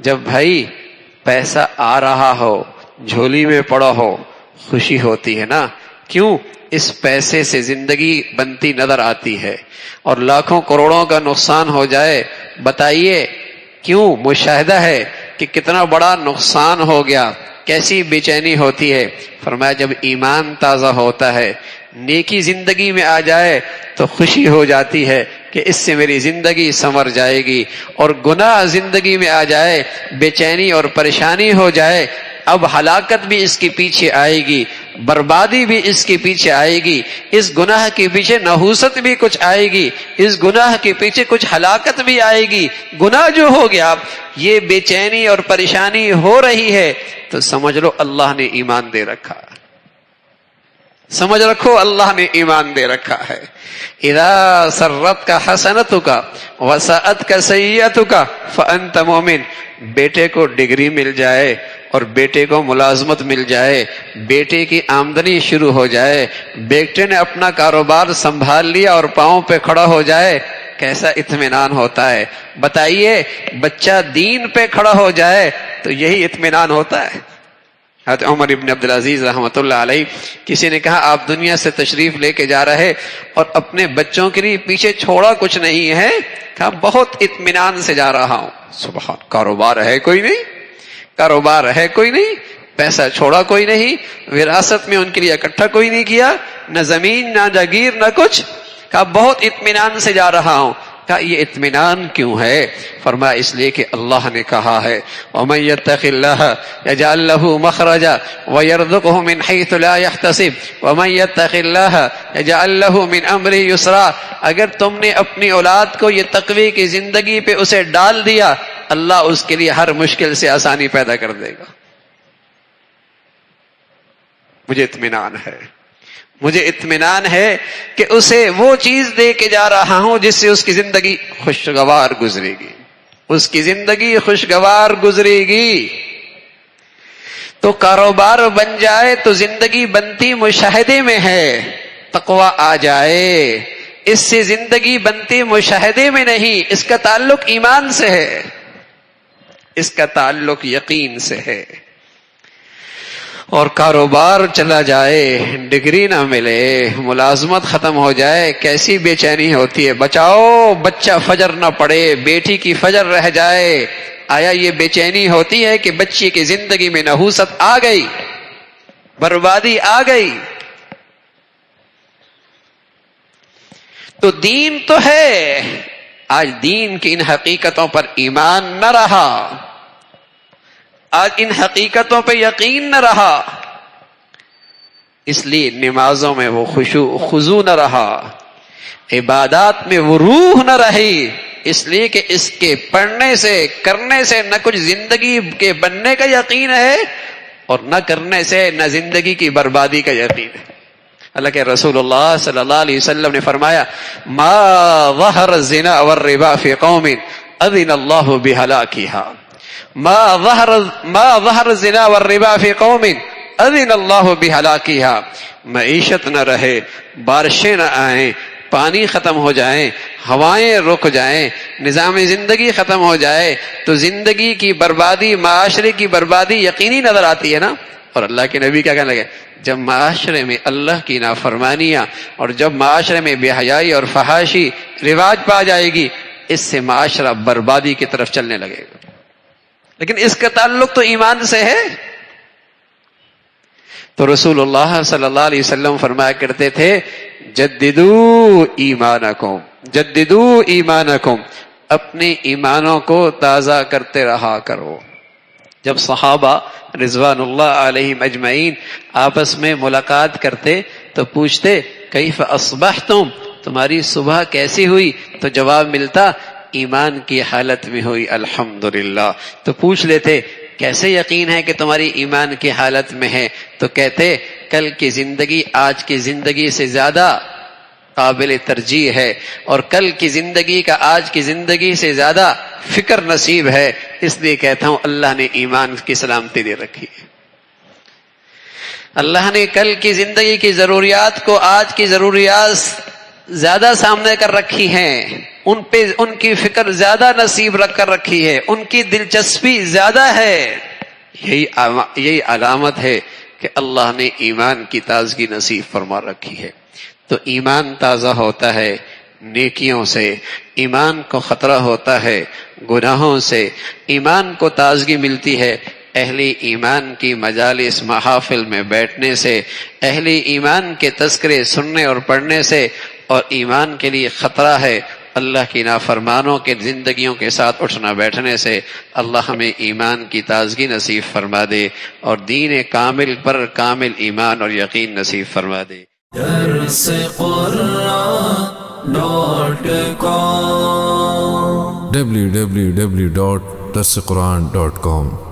جب بھائی پیسہ آ رہا ہو، جھولی میں پڑا ہو، خوشی ہوتی ہے نا، کیوں؟ اس پیسے سے زندگی بنتی نظر آتی ہے، اور لاکھوں کروڑوں کا نقصان ہو جائے، بتائیے کیوں؟ مشاہدہ ہے کہ کتنا بڑا نقصان ہو گیا، کیسی بے چینی ہوتی ہے۔ فرمایا جب ایمان تازہ ہوتا ہے، نیکی زندگی میں آ جائے تو خوشی ہو جاتی ہے کہ اس سے میری زندگی سنور جائے گی، اور گناہ زندگی میں آ جائے، بے چینی اور پریشانی ہو جائے، اب ہلاکت بھی اس کے پیچھے آئے گی، بربادی بھی اس کے پیچھے آئے گی، اس گناہ کے پیچھے نحوست بھی کچھ آئے گی، اس گناہ کے پیچھے کچھ ہلاکت بھی آئے گی۔ گناہ جو ہو گیا، یہ بے چینی اور پریشانی ہو رہی ہے، تو سمجھ لو اللہ نے ایمان دے رکھا، سمجھ رکھو اللہ نے ایمان دے رکھا ہے۔ اذا سرتک حسنتک وساءتک سیئتک فانت مؤمن۔ بیٹے کو ڈگری مل جائے اور بیٹے کو ملازمت مل جائے، بیٹے کی آمدنی شروع ہو جائے، بیٹے نے اپنا کاروبار سنبھال لیا اور پاؤں پہ کھڑا ہو جائے، کیسا اطمینان ہوتا ہے؟ بتائیے بچہ دین پہ کھڑا ہو جائے تو یہی اطمینان ہوتا ہے۔ حضرت عمر ابن عبدالعزیز رحمۃ اللہ علیہ، کسی نے کہا آپ دنیا سے تشریف لے کے جا رہے اور اپنے بچوں کے لیے پیچھے چھوڑا کچھ نہیں ہے؟ کہا بہت اطمینان سے جا رہا ہوں۔ سبحان، کاروبار ہے کوئی نہیں، کاروبار ہے کوئی نہیں، پیسہ چھوڑا کوئی نہیں، وراثت میں ان کے لیے اکٹھا کوئی نہیں کیا، نہ زمین نہ جاگیر نہ کچھ۔ کہا بہت اطمینان سے جا رہا ہوں۔ کہا یہ اطمینان کیوں ہے؟ فرمایا اس لیے کہ اللہ نے کہا ہے وَمَن يَتَّقِ اللَّهَ يَجْعَل لَّهُ مَخْرَجًا وَيَرْزُقْهُ مِنْ حَيْثُ لَا يَحْتَسِبُ وَمَن يَتَّقِ اللَّهَ يَجْعَل لَّهُ مِنْ أَمْرِهِ يُسْرًا۔ اگر تم نے اپنی اولاد کو یہ تقوی کی زندگی پہ اسے ڈال دیا، اللہ اس کے لیے ہر مشکل سے آسانی پیدا کر دے گا۔ مجھے اطمینان ہے، مجھے اطمینان ہے کہ اسے وہ چیز دے کے جا رہا ہوں جس سے اس کی زندگی خوشگوار گزرے گی، اس کی زندگی خوشگوار گزرے گی۔ تو کاروبار بن جائے تو زندگی بنتی مشاہدے میں ہے، تقوی آ جائے اس سے زندگی بنتی مشاہدے میں نہیں، اس کا تعلق ایمان سے ہے، اس کا تعلق یقین سے ہے۔ اور کاروبار چلا جائے، ڈگری نہ ملے، ملازمت ختم ہو جائے، کیسی بے چینی ہوتی ہے۔ بچاؤ بچہ فجر نہ پڑے، بیٹی کی فجر رہ جائے، آیا یہ بے چینی ہوتی ہے کہ بچی کی زندگی میں نحوست آ گئی، بربادی آ گئی؟ تو دین تو ہے، آج دین کی ان حقیقتوں پر ایمان نہ رہا، آج ان حقیقتوں پہ یقین نہ رہا، اس لیے نمازوں میں وہ خضوع نہ رہا، عبادات میں وہ روح نہ رہی، اس لیے کہ اس کے پڑھنے سے کرنے سے نہ کچھ زندگی کے بننے کا یقین ہے، اور نہ کرنے سے نہ زندگی کی بربادی کا یقین ہے۔ اللہ کے رسول اللہ صلی اللہ علیہ وسلم نے فرمایا ما ظہر الزنا والربا فی قوم اذن اللہ بہلاکہا، ما ظہر الزنا والربا فی قوم اذن اللہ بہلاکہا۔ معیشت نہ رہے، بارشیں نہ آئیں، پانی ختم ہو جائیں، ہوائیں رک جائیں، نظام زندگی ختم ہو جائے، تو زندگی کی بربادی، معاشرے کی بربادی یقینی نظر آتی ہے نا۔ اور اللہ کے نبی کیا کہنے لگے؟ جب معاشرے میں اللہ کی نافرمانیاں اور جب معاشرے میں بے حیائی اور فحاشی رواج پا جائے گی، اس سے معاشرہ بربادی کی طرف چلنے لگے گا۔ لیکن اس کا تعلق تو ایمان سے ہے۔ تو رسول اللہ صلی اللہ علیہ وسلم فرمایا کرتے تھے جددوا ایمانکم، جددوا ایمانکم، اپنے ایمانوں کو تازہ کرتے رہا کرو۔ جب صحابہ رضوان اللہ علیہم اجمعین آپس میں ملاقات کرتے تو پوچھتے کیف اصبحتم، تمہاری صبح کیسی ہوئی؟ تو جواب ملتا ایمان کی حالت میں ہوئی الحمدللہ۔ تو پوچھ لیتے کیسے یقین ہے کہ تمہاری ایمان کی حالت میں ہے؟ تو کہتے کل کی زندگی آج کی زندگی سے زیادہ قابل ترجیح ہے، اور کل کی زندگی کا آج کی زندگی سے زیادہ فکر نصیب ہے، اس لیے کہتا ہوں اللہ نے ایمان کی سلامتی دے رکھی ہے۔ اللہ نے کل کی زندگی کی ضروریات کو آج کی ضروریات زیادہ سامنے کر رکھی ہیں، ان پہ ان کی فکر زیادہ نصیب رکھ کر رکھی ہے، ان کی دلچسپی زیادہ ہے، یہی علامت ہے کہ اللہ نے ایمان کی تازگی نصیب فرما رکھی ہے۔ تو ایمان تازہ ہوتا ہے نیکیوں سے، ایمان کو خطرہ ہوتا ہے گناہوں سے، ایمان کو تازگی ملتی ہے اہل ایمان کی مجالس محافل میں بیٹھنے سے، اہل ایمان کے تذکرے سننے اور پڑھنے سے، اور ایمان کے لیے خطرہ ہے اللہ کی نافرمانوں کے زندگیوں کے ساتھ اٹھنا بیٹھنے سے۔ اللہ ہمیں ایمان کی تازگی نصیب فرما دے اور دین کامل پر کامل ایمان اور یقین نصیب فرما دے۔ درس قرآن www.درسقرآن.com